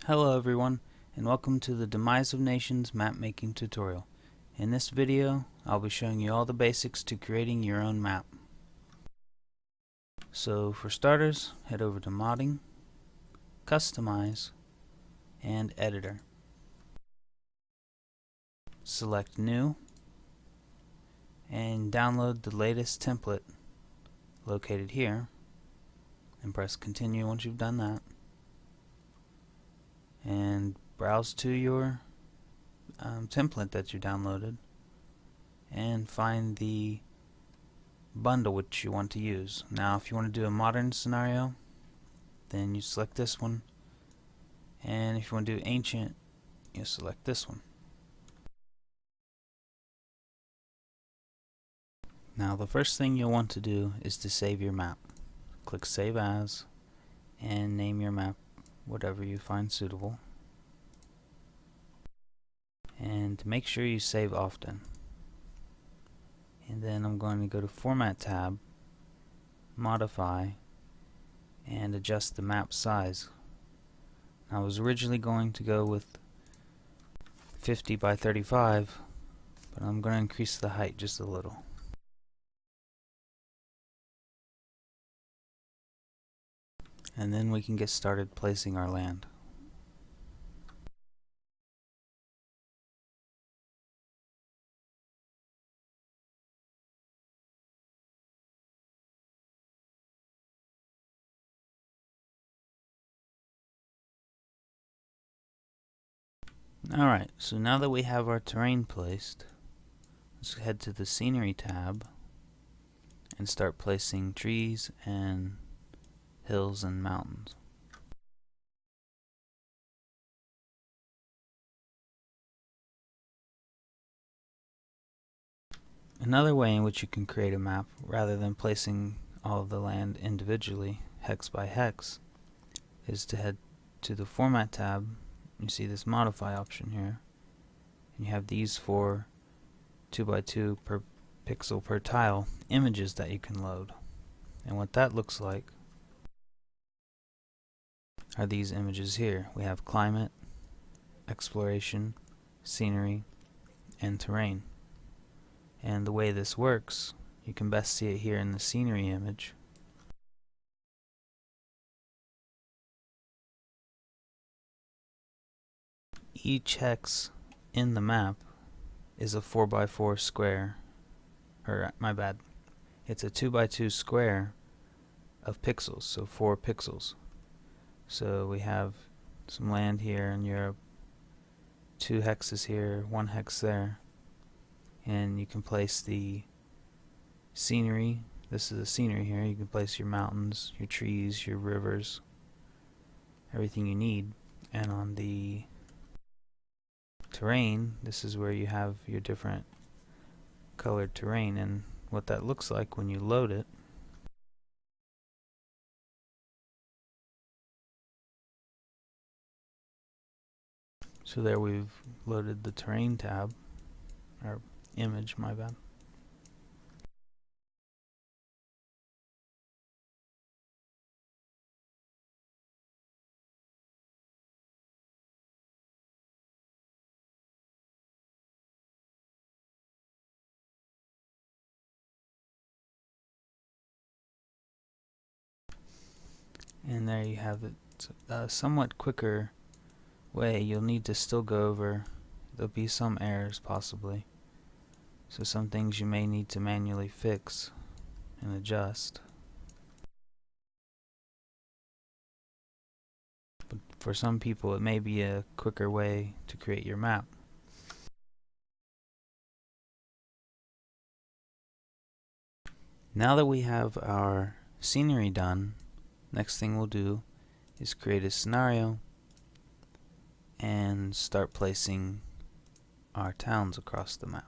Hello everyone, and welcome to the Demise of Nations map making tutorial. In this video, I'll be showing you all the basics to creating your own map. So for starters, head over to Modding, Customize, and Editor. Select New, and download the latest template located here, and press Continue once you've done that. And browse to your template that you downloaded and find the bundle which you want to use. Now if you want to do a modern scenario, then you select this one, and if you want to do ancient, you select this one. Now the first thing you'll want to do is to save your map. Click Save As and name your map whatever you find suitable, and make sure you save often. And then I'm going to go to Format tab, Modify, and adjust the map size. I was originally going to go with 50 by 35, but I'm going to increase the height just a little. And then we can get started placing our land. Alright, so now that we have our terrain placed, let's head to the Scenery tab and start placing trees and hills and mountains. Another way in which you can create a map, rather than placing all of the land individually, hex by hex, is to head to the Format tab. You see this Modify option here, and you have these for 2x2 per pixel per tile images that you can load. And what that looks like are these images here. We have climate, exploration, scenery, and terrain. And the way this works, you can best see it here in the scenery image. Each hex in the map is a 4x4 square, or my bad, it's a 2x2 square of pixels, so 4 pixels. So we have some land here in Europe, 2 hexes here, 1 hex there, and you can place the scenery. This is a scenery here. You can place your mountains, your trees, your rivers, everything you need. And on the terrain, this is where you have your different colored terrain and what that looks like when you load it. So there we've loaded the terrain tab, or image, my bad. And there you have it. A somewhat quicker way. You'll need to still go over, there'll be some errors possibly, so some things you may need to manually fix and adjust. But for some people it may be a quicker way to create your map. Now that we have our scenery done, next thing we'll do is create a scenario and start placing our towns across the map.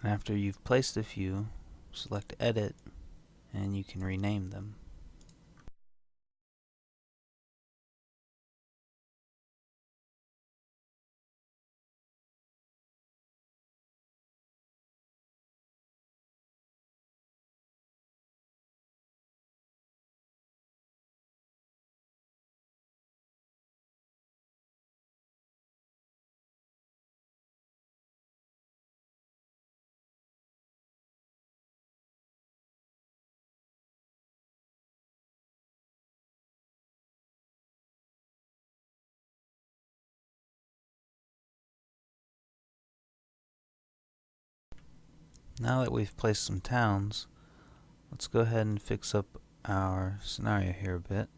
And after you've placed a few, select Edit, and you can rename them. Now that we've placed some towns, let's go ahead and fix up our scenario here a bit.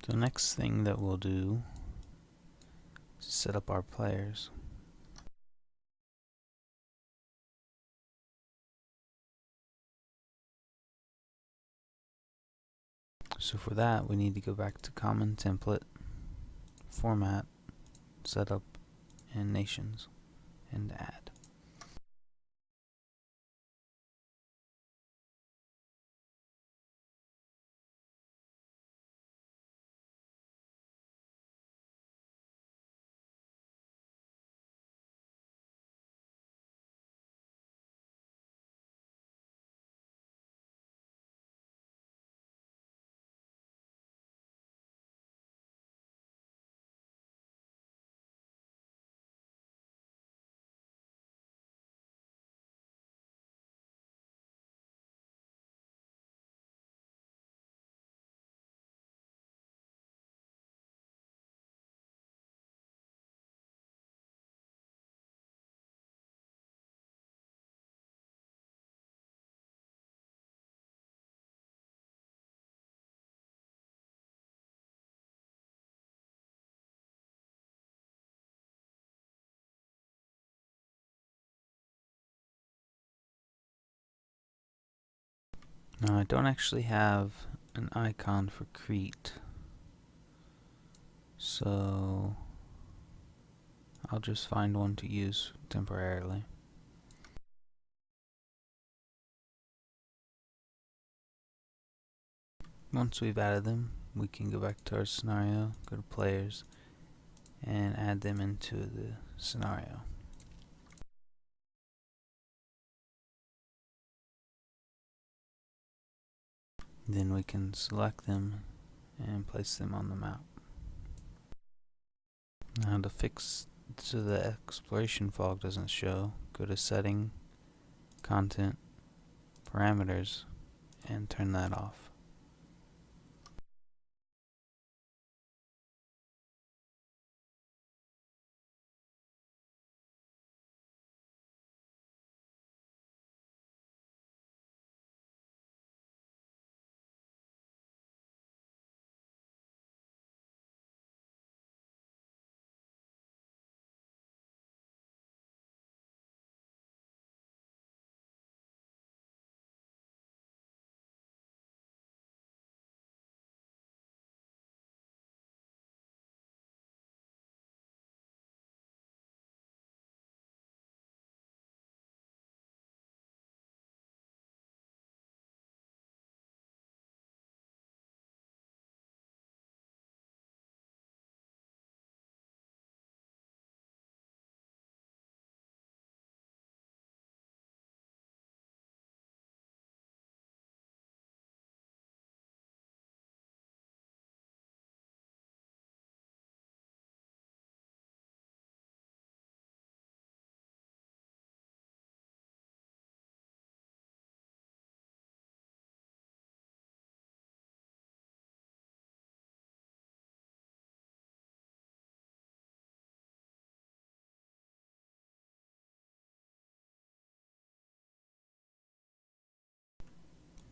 The next thing that we'll do is set up our players. So for that, we need to go back to Common Template, Format, Setup, and Nations, and Add. Now I don't actually have an icon for Crete, so I'll just find one to use temporarily. Once we've added them, we can go back to our scenario, go to Players, and add them into the scenario. Then we can select them and place them on the map. Now to fix so the exploration fog doesn't show, go to Setting, Content, Parameters, and turn that off.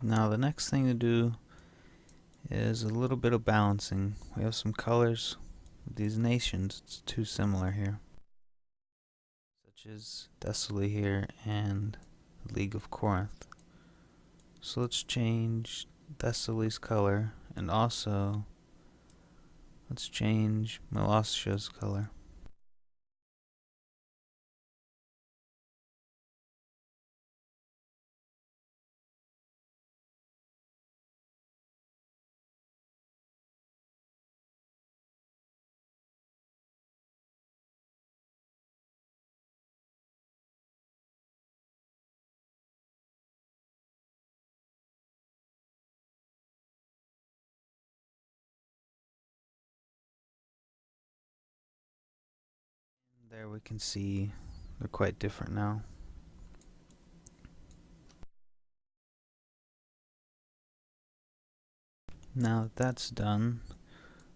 Now the next thing to do is a little bit of balancing. We have some colors with these nations. It's too similar here, such as Thessaly here and the League of Corinth. So let's change Thessaly's color, and also let's change Molossa's color. There we can see they're quite different now. Now that that's done,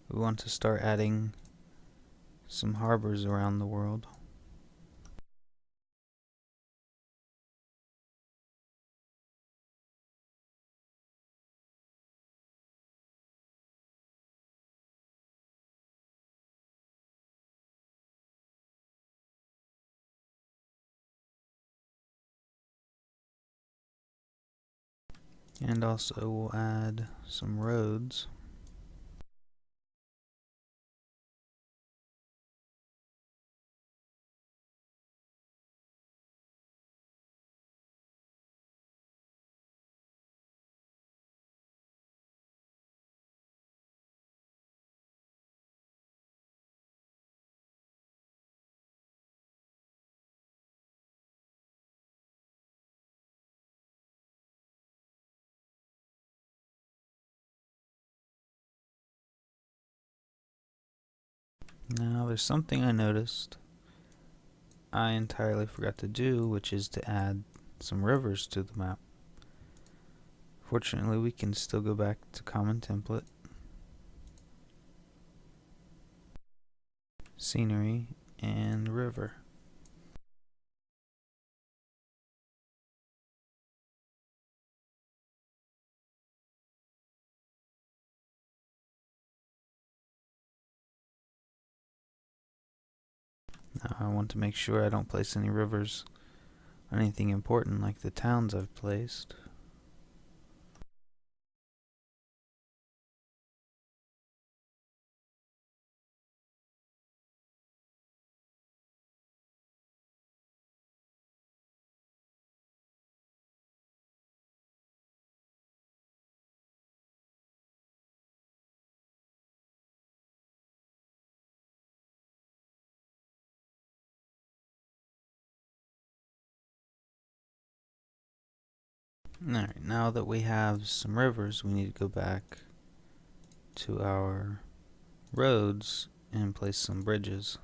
we want to start adding some harbors around the world. And also we'll add some roads. Now there's something I noticed I entirely forgot to do, which is to add some rivers to the map. Fortunately, we can still go back to common template, scenery, and river. Now I want to make sure I don't place any rivers on anything important like the towns I've placed. Alright, now that we have some rivers, we need to go back to our roads and place some bridges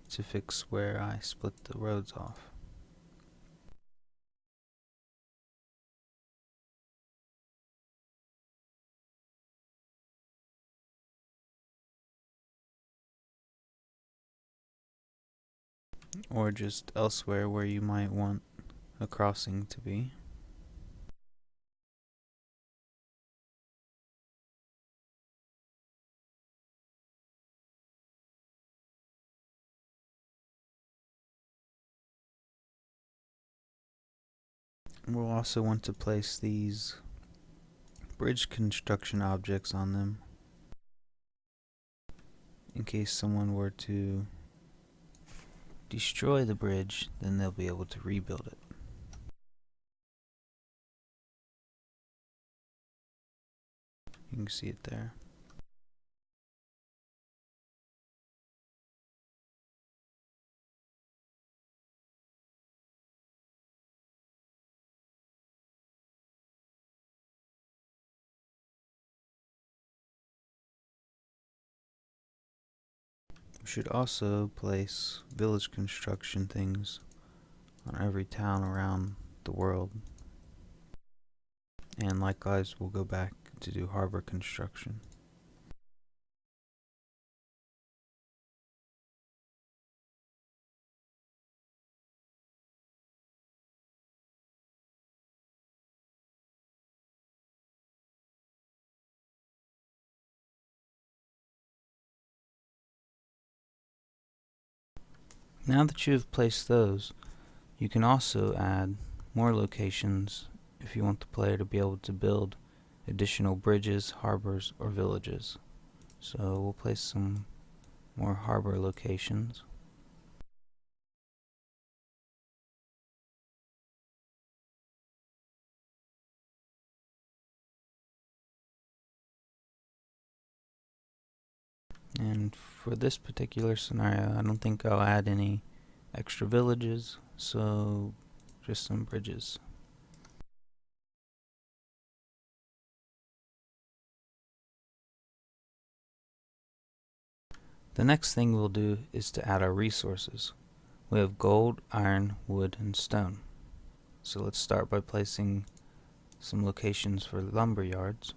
to fix where I split the roads off. Or just elsewhere where you might want a crossing to be. We'll also want to place these bridge construction objects on them in case someone were to destroy the bridge, then they'll be able to rebuild it. You can see it there. We should also place village construction things on every town around the world. And likewise, we'll go back to do harbor construction. Now that you have placed those, you can also add more locations if you want the player to be able to build additional bridges, harbors, or villages. So we'll place some more harbor locations. And for this particular scenario, I don't think I'll add any extra villages, so just some bridges. The next thing we'll do is to add our resources. We have gold, iron, wood, and stone. So let's start by placing some locations for lumber yards.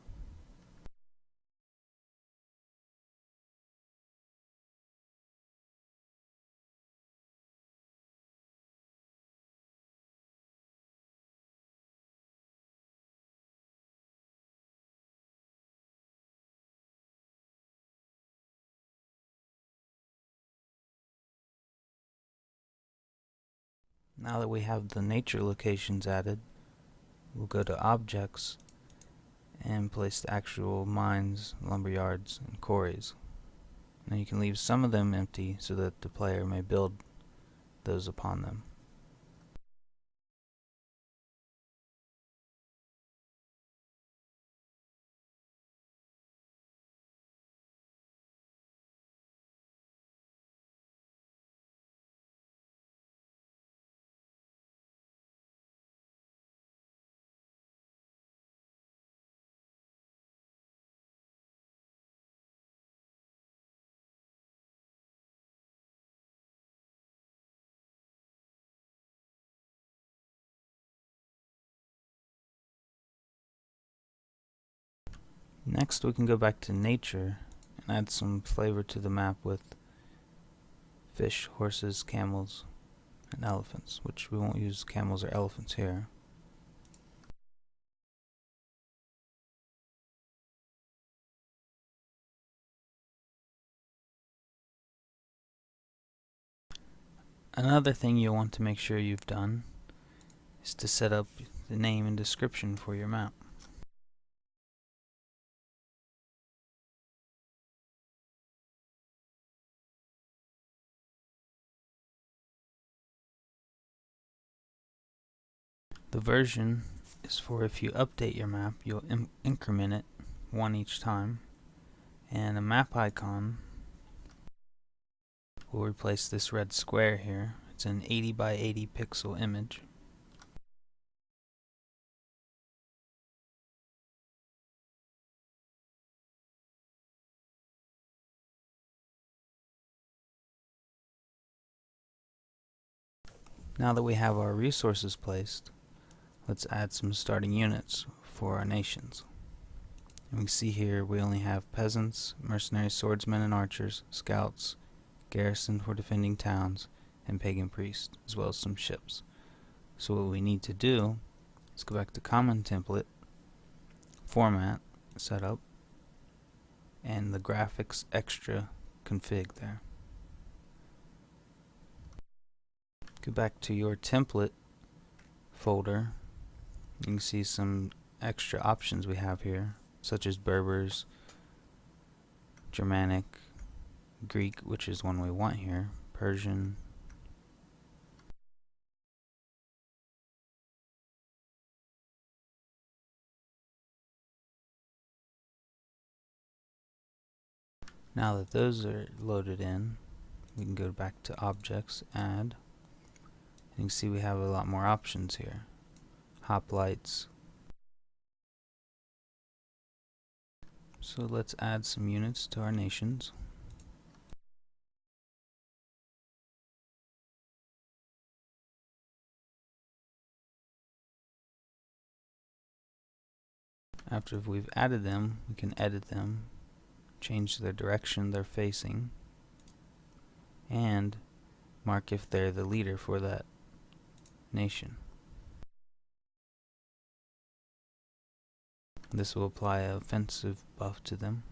Now that we have the nature locations added, we'll go to Objects and place the actual mines, lumber yards, and quarries. Now you can leave some of them empty so that the player may build those upon them. Next we can go back to nature and add some flavor to the map with fish, horses, camels, and elephants, which we won't use camels or elephants here. Another thing you'll want to make sure you've done is to set up the name and description for your map. The version is for if you update your map, you'll increment it one each time, and a map icon will replace this red square here. It's an 80 by 80 pixel image. Now that we have our resources placed, let's add some starting units for our nations. And we see here we only have peasants, mercenary swordsmen and archers, scouts, garrison for defending towns, and pagan priests, as well as some ships. So what we need to do is go back to Common Template, Format, Setup, and the Graphics Extra config there. Go back to your template folder. You can see some extra options we have here, such as Berbers, Germanic, Greek, which is one we want here, Persian, Now that those are loaded in, we can go back to Objects, Add, and you can see we have a lot more options here. Hoplites. So let's add some units to our nations. After we've added them, we can edit them, change the direction they're facing, and mark if they're the leader for that nation. This will apply an offensive buff to them.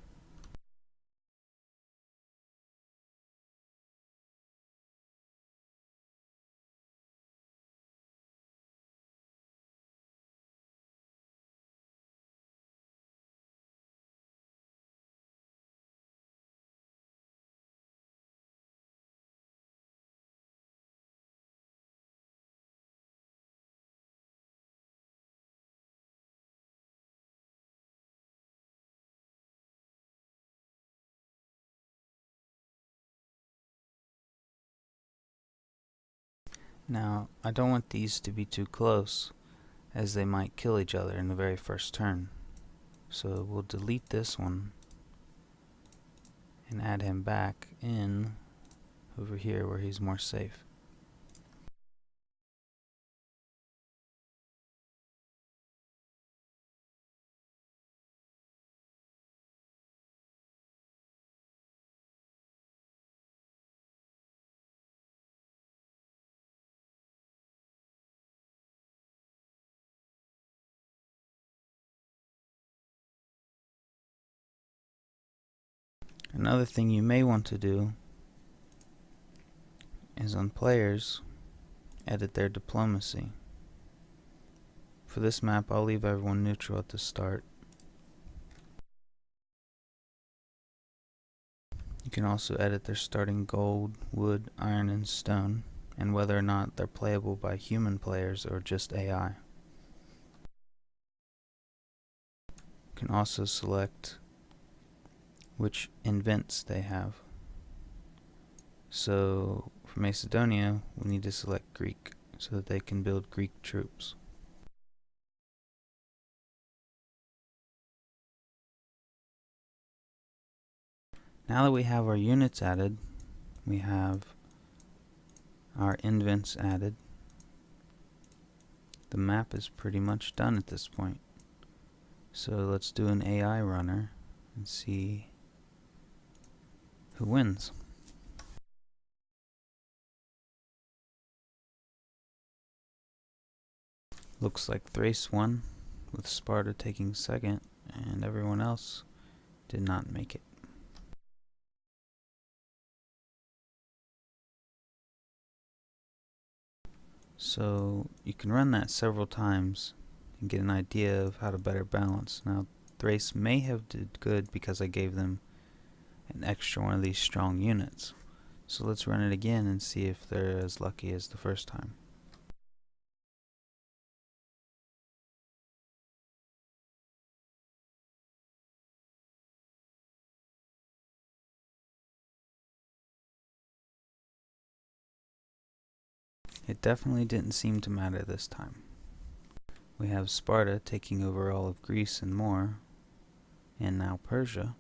Now, I don't want these to be too close, as they might kill each other in the very first turn. So we'll delete this one and add him back in over here where he's more safe. Another thing you may want to do is on players, edit their diplomacy. For this map, I'll leave everyone neutral at the start. You can also edit their starting gold, wood, iron, and stone, and whether or not they're playable by human players or just AI. You can also select which invents they have. So for Macedonia, we need to select Greek so that they can build Greek troops. Now that we have our units added, we have our invents added, the map is pretty much done at this point. So let's do an AI runner and see who wins. Looks like Thrace won, with Sparta taking second, and everyone else did not make it. So you can run that several times and get an idea of how to better balance. Now Thrace may have did good because I gave them an extra one of these strong units. So let's run it again and see if they're as lucky as the first time. It definitely didn't seem to matter this time. We have Sparta taking over all of Greece and more, and now Persia.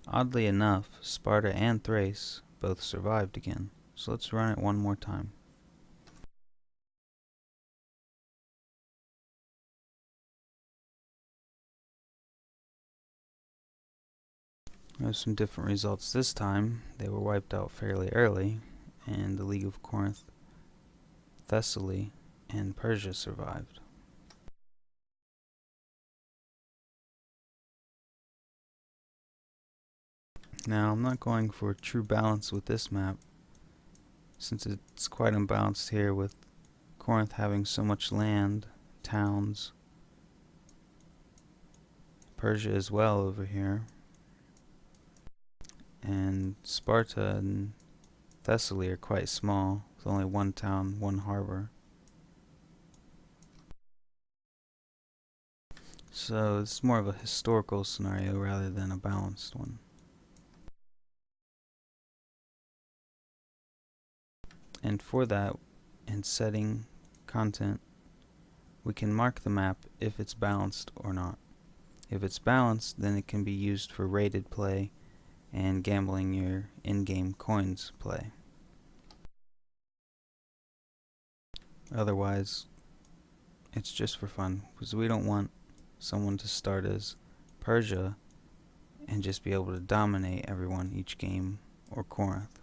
Oddly enough, Sparta and Thrace both survived again, so let's run it one more time. We have some different results this time. They were wiped out fairly early, and the League of Corinth, Thessaly, and Persia survived. Now, I'm not going for true balance with this map, since it's quite unbalanced here with Corinth having so much land, towns, Persia as well over here, and Sparta and Thessaly are quite small, with only one town, one harbor. So it's more of a historical scenario rather than a balanced one. And for that, in setting content, we can mark the map if it's balanced or not. If it's balanced, then it can be used for rated play and gambling your in-game coins play. Otherwise, it's just for fun, because we don't want someone to start as Persia and just be able to dominate everyone each game, or Corinth.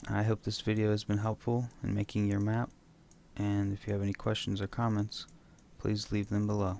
I hope this video has been helpful in making your map, and if you have any questions or comments, please leave them below.